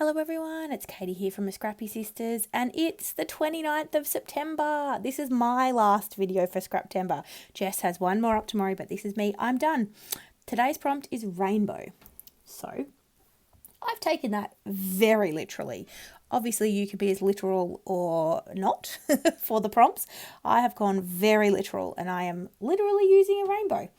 Hello everyone, it's Katie here from the Scrappy Sisters and it's the 29th of September. This is my last video for Scraptember. Jess has one more up tomorrow, but this is me. I'm done. Today's prompt is rainbow. So I've taken that very literally. Obviously you could be as literal or not for the prompts. I have gone very literal and I am literally using a rainbow.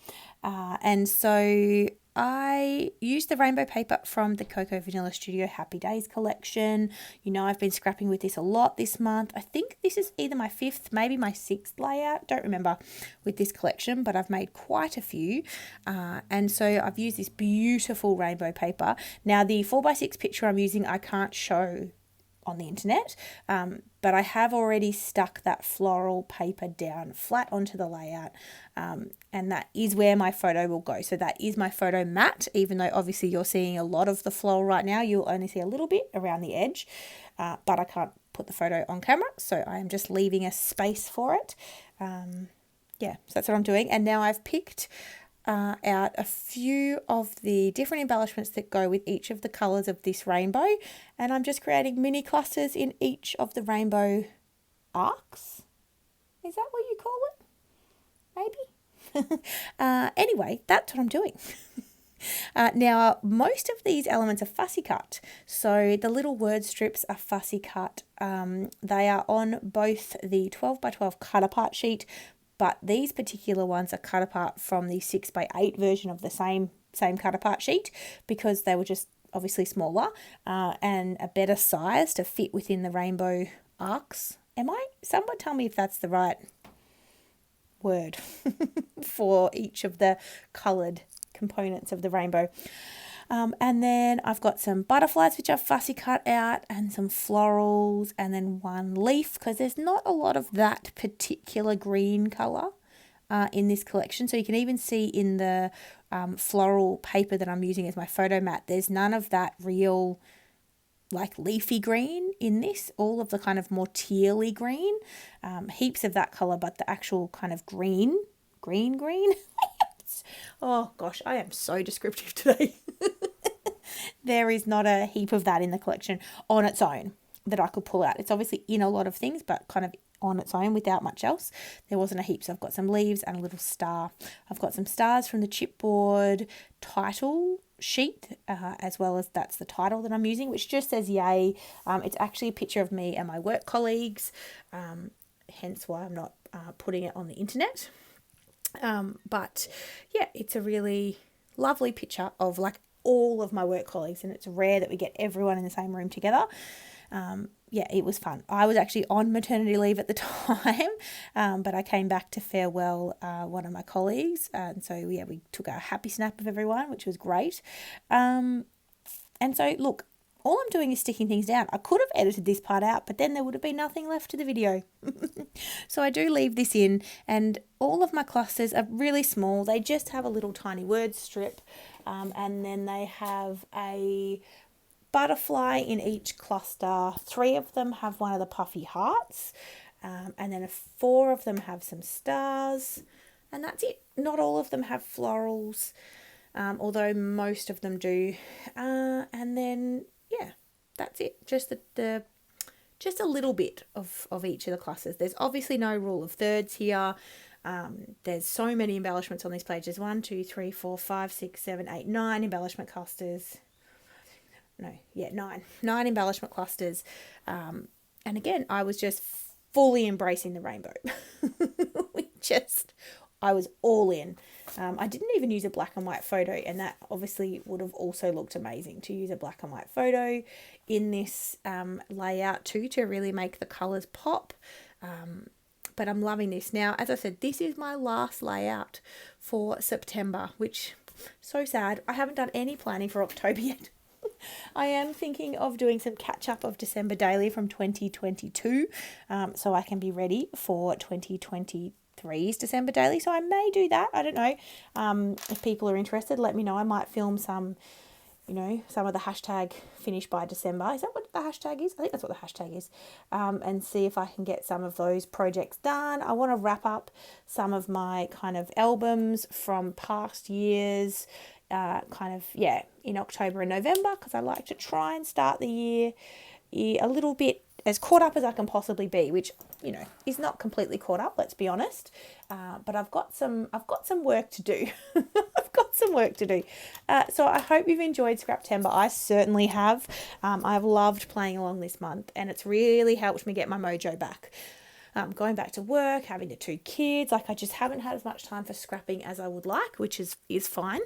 And so I used the rainbow paper from the Cocoa Vanilla Studio Happy Days collection. You know, I've been scrapping with this a lot this month. I think this is either my 5th, maybe my 6th layout. Don't remember with this collection, but I've made quite a few. And so I've used this beautiful rainbow paper. Now the 4x6 picture I'm using, I can't show on the internet, but I have already stuck that floral paper down flat onto the layout, and that is where my photo will go. So that is my photo mat, even though obviously you're seeing a lot of the floral right now. You'll only see a little bit around the edge, but I can't put the photo on camera, so I am just leaving a space for it. Yeah, so that's what I'm doing. And now I've picked out a few of the different embellishments that go with each of the colours of this rainbow, and I'm just creating mini clusters in each of the rainbow arcs. Is that what you call it? Maybe? Anyway, that's what I'm doing. Now, most of these elements are fussy cut, so the little word strips are fussy cut. They are on both the 12x12 cut apart sheet, but these particular ones are cut apart from the 6x8 version of the same cut apart sheet, because they were just obviously smaller and a better size to fit within the rainbow arcs. Someone tell me if that's the right word for each of the coloured components of the rainbow. And then I've got some butterflies which I've fussy cut out, and some florals, and then one leaf, because there's not a lot of that particular green colour in this collection. So you can even see in the floral paper that I'm using as my photo mat, there's none of that real like leafy green in this. All of the kind of more tealy green, heaps of that colour, but the actual kind of green. Oh gosh, I am so descriptive today. There is not a heap of that in the collection on its own that I could pull out. It's obviously in a lot of things, but kind of on its own without much else. There wasn't a heap. So I've got some leaves and a little star. I've got some stars from the chipboard title sheet, as well as that's the title that I'm using, which just says yay. It's actually a picture of me and my work colleagues, hence why I'm not putting it on the internet. But yeah, it's a really lovely picture of like all of my work colleagues, and it's rare that we get everyone in the same room together. Yeah, it was fun. I was actually on maternity leave at the time, but I came back to farewell one of my colleagues, and so yeah, we took a happy snap of everyone, which was great. And so look, all I'm doing is sticking things down. I could have edited this part out, but then there would have been nothing left to the video. So I do leave this in, and all of my clusters are really small. They just have a little tiny word strip, and then they have a butterfly in each cluster. 3 of them have one of the puffy hearts, and then 4 of them have some stars, and that's it. Not all of them have florals, although most of them do. And then yeah, that's it. Just just a little bit of each of the clusters. There's obviously no rule of thirds here. There's so many embellishments on this page. There's 1, 2, 3, 4, 5, 6, 7, 8, 9 embellishment clusters. Nine embellishment clusters. And again, I was just fully embracing the rainbow. I was all in. I didn't even use a black and white photo, and that obviously would have also looked amazing to use a black and white photo in this layout too, to really make the colours pop. But I'm loving this. Now, as I said, this is my last layout for September, which so sad. I haven't done any planning for October yet. I am thinking of doing some catch up of December daily from 2022, so I can be ready for 2023's December daily. So I may do that. I don't know. If people are interested, let me know. I might film some, some of the hashtag finish by December. Is that what the hashtag is? I think that's what the hashtag is. And see if I can get some of those projects done. I want to wrap up some of my kind of albums from past years in October and November, because I like to try and start the year a little bit as caught up as I can possibly be, which, is not completely caught up, let's be honest. But I've got some work to do. I've got some work to do. So I hope you've enjoyed Scraptember. I certainly have. I've loved playing along this month, and it's really helped me get my mojo back. Going back to work, having the 2 kids, I just haven't had as much time for scrapping as I would like, which is fine.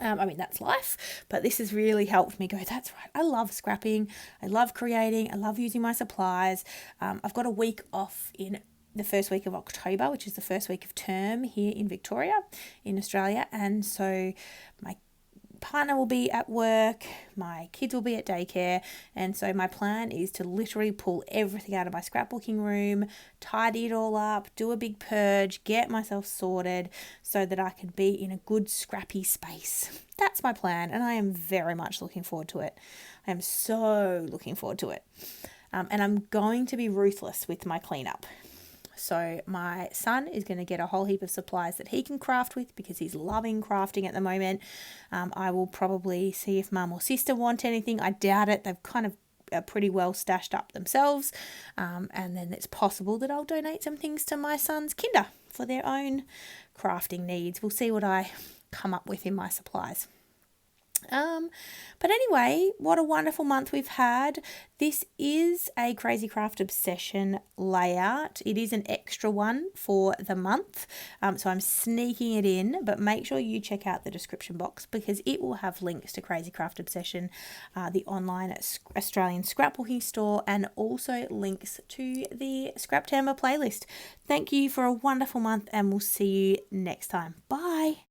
That's life, but this has really helped me go, that's right, I love scrapping, I love creating, I love using my supplies. I've got a week off in the first week of October, which is the first week of term here in Victoria, in Australia, and so my partner will be at work, my kids will be at daycare, and so my plan is to literally pull everything out of my scrapbooking room, tidy it all up, do a big purge, get myself sorted so that I can be in a good scrappy space. That's my plan, and I am very much looking forward to it. I am so looking forward to it. And I'm going to be ruthless with my cleanup. So my son is going to get a whole heap of supplies that he can craft with, because he's loving crafting at the moment. I will probably see if mum or sister want anything. I doubt it. They've kind of are pretty well stashed up themselves. And then it's possible that I'll donate some things to my son's kinder for their own crafting needs. We'll see what I come up with in my supplies. But anyway, what a wonderful month we've had. This is a Crazy Craft Obsession layout. It is an extra one for the month, so I'm sneaking it in, but make sure you check out the description box, because it will have links to Crazy Craft Obsession, the online Australian scrapbooking store, and also links to the Scraptember playlist. Thank you for a wonderful month, and we'll see you next time. Bye.